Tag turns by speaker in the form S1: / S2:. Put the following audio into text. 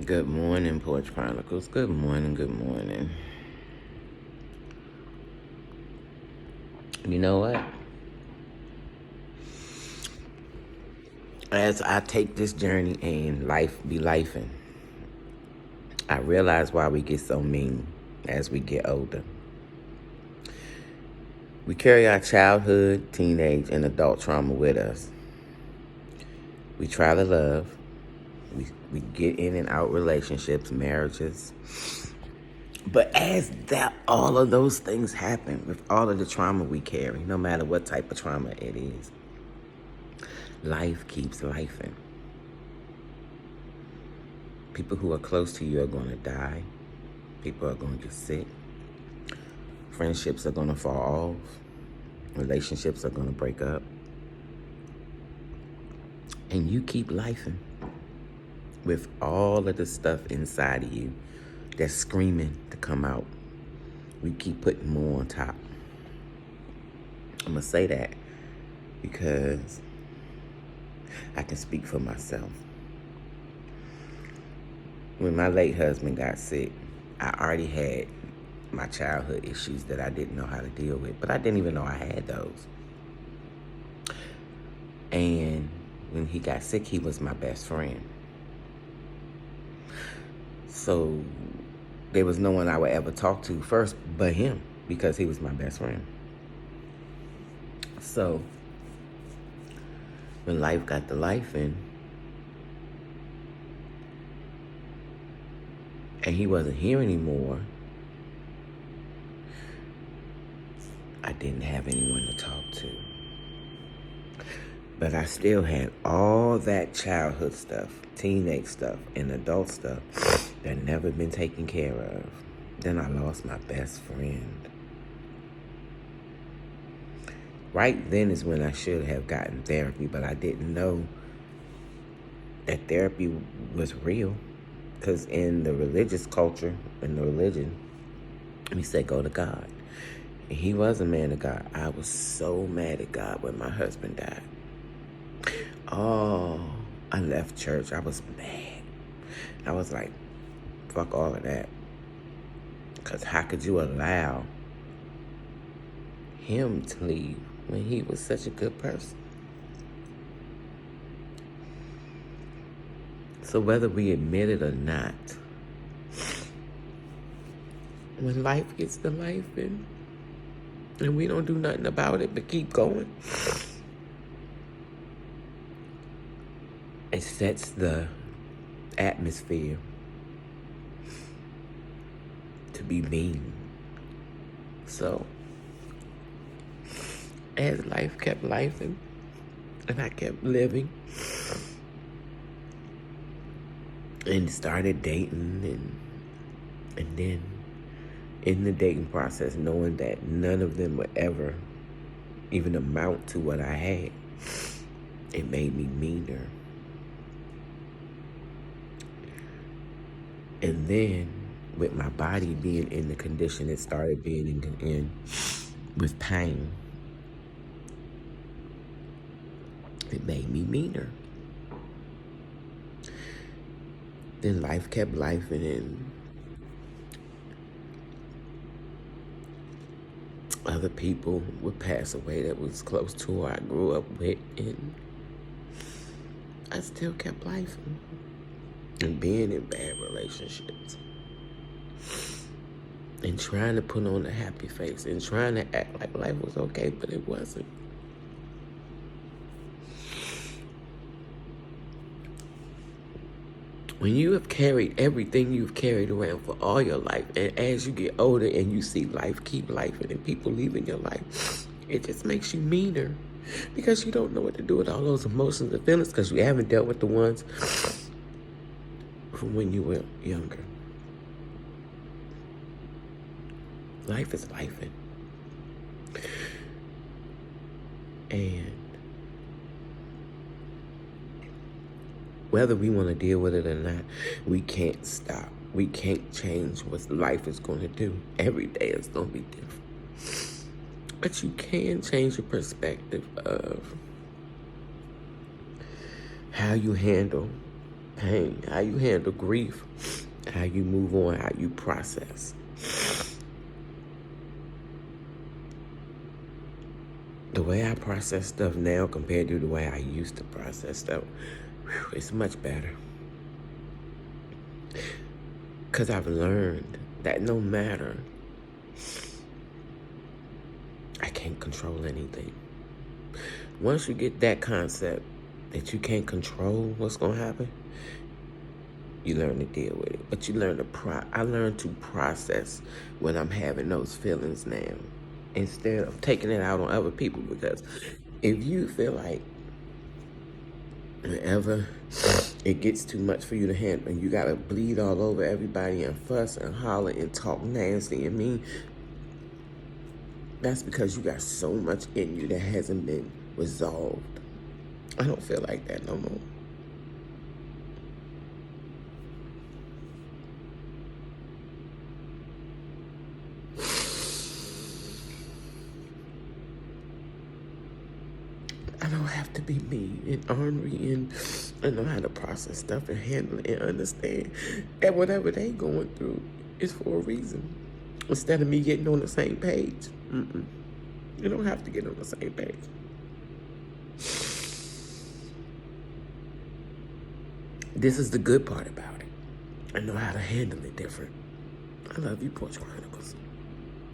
S1: Good morning, Porch Chronicles. Good morning, good morning. You know what? As I take this journey and life be lifing, I realize why we get so mean as we get older. We carry our childhood, teenage, and adult trauma with us. We try to love. We get in and out relationships, marriages. But as that all of those things happen, with all of the trauma we carry, no matter what type of trauma it is, life keeps lifing. People who are close to you are going to die. People are going to get sick. Friendships are going to fall off. Relationships are going to break up. And you keep lifing with all of the stuff inside of you that's screaming to come out. We keep putting more on top. I'm going to say that because I can speak for myself. When my late husband got sick, I already had my childhood issues that I didn't know how to deal with, but I didn't even know I had those. And when he got sick, he was my best friend. So there was no one I would ever talk to first but him because he was my best friend. So when life got to life and he wasn't here anymore, I didn't have anyone to talk to. But I still had all that childhood stuff, teenage stuff, and adult stuff that never been taken care of. Then I lost my best friend. Right then is when I should have gotten therapy, but I didn't know that therapy was real. Because in the religious culture, in the religion, we say go to God. And he was a man of God. I was so mad at God when my husband died. Oh, I left church. I was mad. I was like, fuck all of that. Because how could you allow him to leave when he was such a good person? So whether we admit it or not, when life gets to life and we don't do nothing about it but keep going, it sets the atmosphere to be mean. So as life kept lifing and I kept living and started dating and then in the dating process, knowing that none of them would ever even amount to what I had, it made me meaner. And then with my body being in the condition it started being in with pain, it made me meaner. Then life kept lifing and other people would pass away that was close to or I grew up with, and I still kept lifing and being in bad relationships and trying to put on a happy face and trying to act like life was okay, but it wasn't. When you have carried everything you've carried around for all your life, and as you get older and you see life keep life and people leaving your life, it just makes you meaner because you don't know what to do with all those emotions and feelings because you haven't dealt with the ones from when you were younger. Life is life. And whether we want to deal with it or not, we can't stop. We can't change what life is going to do. Every day is going to be different. But you can change your perspective of how you handle pain, how you handle grief, how you move on, how you process. The way I process stuff now compared to the way I used to process stuff, it's much better. Because I've learned that no matter, I can't control anything. Once you get that concept that you can't control what's going to happen, you learn to deal with it. But you learn to I learn to process when I'm having those feelings now, instead of taking it out on other people. Because if you feel like whenever it gets too much for you to handle and you got to bleed all over everybody and fuss and holler and talk nasty and mean, that's because you got so much in you that hasn't been resolved. I don't feel like that no more. I don't have to be mean and ornery, and I know how to process stuff and handle it and understand. And whatever they going through is for a reason. Instead of me getting on the same page. You don't have to get on the same page. This is the good part about it. I know how to handle it different. I love you, Porch Chronicles.